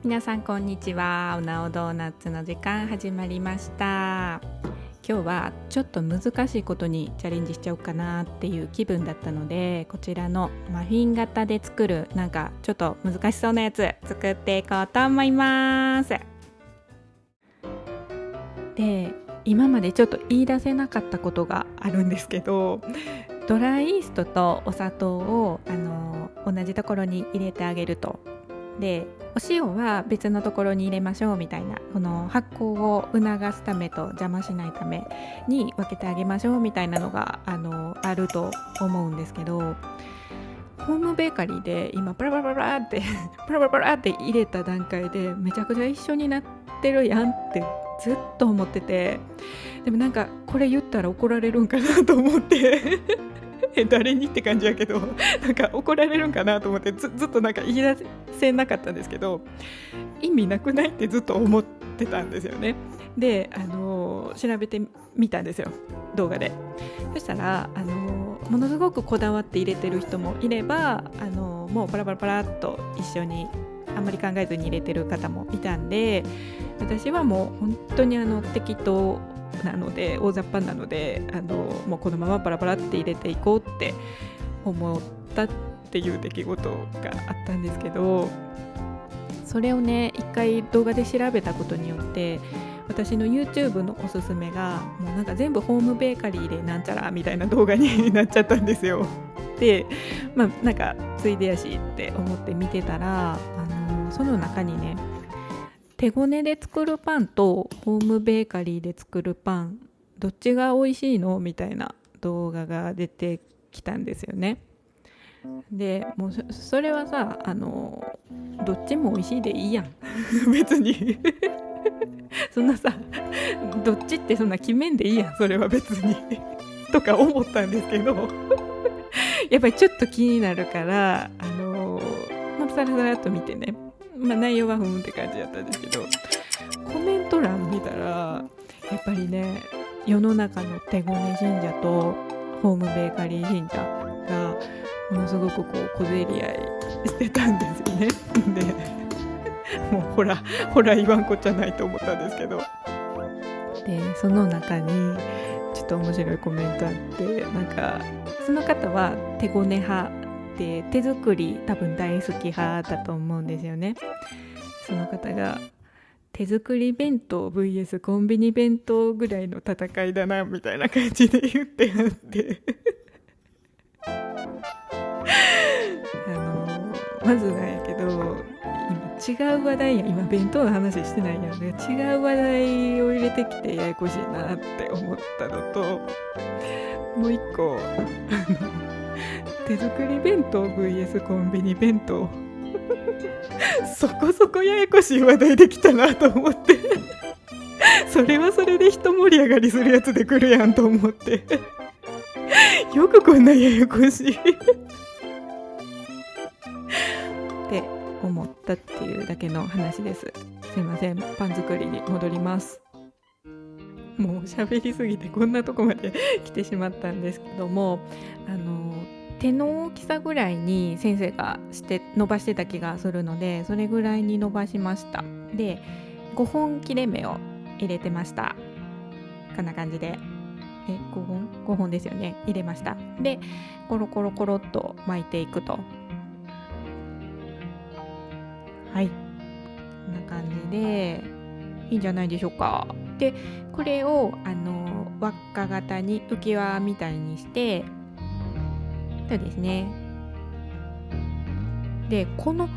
皆さんこんにちは。おなおドーナツの時間始まりました。今日はちょっと難しいことにチャレンジしちゃおうかなっていう気分だったので、こちらのマフィン型で作るなんかちょっと難しそうなやつ作っていこうと思います。で、今までちょっと言い出せなかったことがあるんですけど、ドライイーストとお砂糖を同じところに入れてあげると。でお塩は別のところに入れましょうみたいな、この発酵を促すためと邪魔しないために分けてあげましょうみたいなのがあると思うんですけど、ホームベーカリーで今パラパラパラってパラパラパラって入れた段階でめちゃくちゃ一緒になってるやんってずっと思ってて、でもなんかこれ言ったら怒られるんかなと思って誰にって感じやけど、なんか怒られるんかなと思ってずっとなんか言い出せなかったんですけど、意味なくないってずっと思ってたんですよね。で、調べてみたんですよ、動画で。そしたらものすごくこだわって入れてる人もいれば、もうパラパラパラっと一緒にあんまり考えずに入れてる方もいたんで、私はもう本当に適当なので、大雑把なのでもうこのままパラパラって入れていこうって思ったっていう出来事があったんですけど、それをね一回動画で調べたことによって、私の YouTube のおすすめがもうなんか全部ホームベーカリーでなんちゃらみたいな動画になっちゃったんですよ。で、なんかついでやしって思って見てたら、その中にね、手ごねで作るパンとホームベーカリーで作るパンどっちが美味しいのみたいな動画が出てきたんですよね。でもうそれはさ、どっちも美味しいでいいやん別にそんなさ、どっちってそんな決めんでいいやん、それは別にとか思ったんですけどやっぱりちょっと気になるからさらさらっと見てね、内容はって感じだったんですけど、コメント欄見たらやっぱりね、世の中の手ごね神社とホームベーカリー神社がものすごくこう小競り合いしてたんですよねでもうほら言わんこっちゃないと思ったんですけど、でその中にちょっと面白いコメントあって、なんかその方は手ごね派で手作り多分大好き派だと思うんですよね。その方が手作り弁当 vs コンビニ弁当ぐらいの戦いだなみたいな感じで言ってあってまずなんやけど、今違う話題や、今弁当の話してないやんね、違う話題を入れてきてややこしいなって思ったのと、もう一個手作り弁当 vs コンビニ弁当そこそこややこしい話題できたなと思ってそれはそれで一盛り上がりするやつで来るやんと思ってよくこんなややこしいって思ったっていうだけの話です。すいません、パン作りに戻ります。もう喋りすぎてこんなとこまで来てしまったんですけども、手の大きさぐらいに先生が伸ばしてた気がするので、それぐらいに伸ばしました。で5本切れ目を入れてました。こんな感じで5本ですよね、入れました。でコロコロコロっと巻いていくと、はい、こんな感じでいいんじゃないでしょうか。でこれを輪っか型に浮き輪みたいにして、そうですね。でこの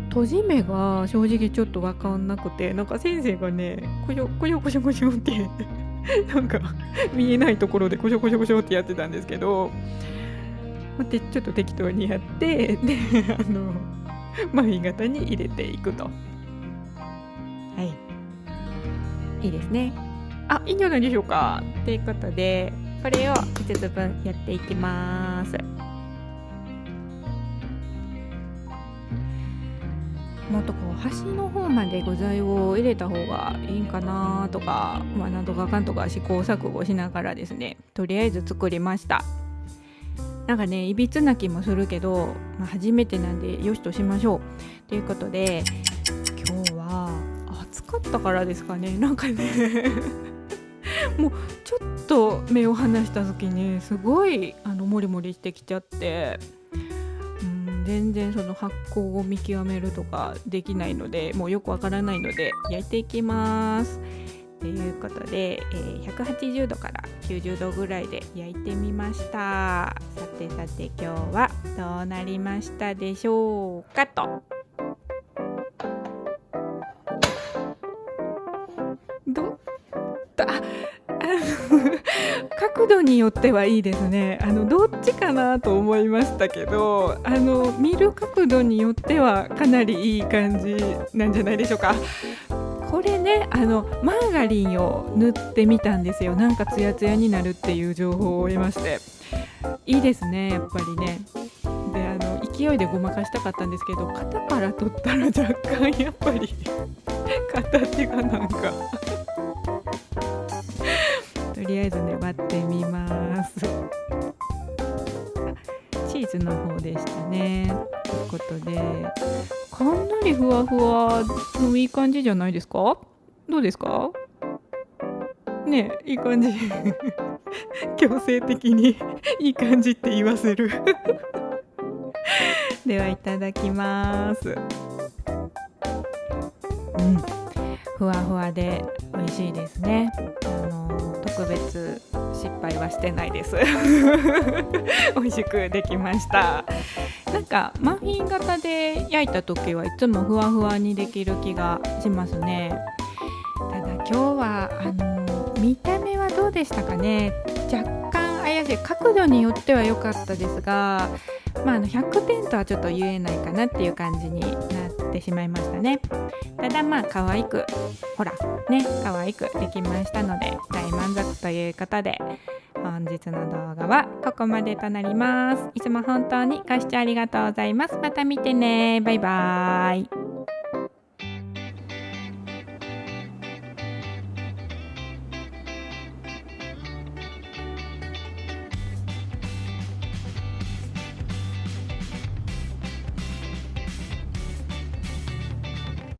閉じ目が正直ちょっと分かんなくて、なんか先生がねこしょこしょこしょこしょってなんか見えないところでこしょこしょこしょってやってたんですけど、ちょっと適当にやってでマフィン型に入れていくと、はい、いいですね。いいんじゃないでしょうか。ということでこれを5つ分やっていきます。もっとこう端の方まで具材を入れた方がいいんかなとか、なんとかかんとか試行錯誤しながらですね、とりあえず作りました。なんかね、いびつな気もするけど、初めてなんでよしとしましょうということで、今日はかったからですかね。なんかねもうちょっと目を離した時にすごいモリモリしてきちゃって、全然その発酵を見極めるとかできないので、もうよくわからないので焼いていきます。ということで、180度から90度ぐらいで焼いてみました。さてさて今日はどうなりましたでしょうかと。どあ角度によってはいいですね。どっちかなと思いましたけど、見る角度によってはかなりいい感じなんじゃないでしょうか。これね、マーガリンを塗ってみたんですよ。なんかツヤツヤになるっていう情報を得まして、いいですね、やっぱりね。で、勢いでごまかしたかったんですけど、型から取ったら若干やっぱり形がなんかとりあえずね割ってみます。チーズの方でしたね。ということでかなりふわふわのいい感じじゃないですか。どうですかね。いい感じ強制的にいい感じって言わせるではいただきます。ふわふわで美味しいですね。特別失敗はしてないです美味しくできました。なんかマフィン型で焼いた時はいつもふわふわにできる気がしますね。ただ今日は見た目はどうでしたかね。若干怪しい、角度によっては良かったですが、100点とはちょっと言えないかなっていう感じになってしまいましたね。ただ可愛く可愛くできましたので大満足ということで、本日の動画はここまでとなります。いつも本当にご視聴ありがとうございます。また見てね。バイバーイ。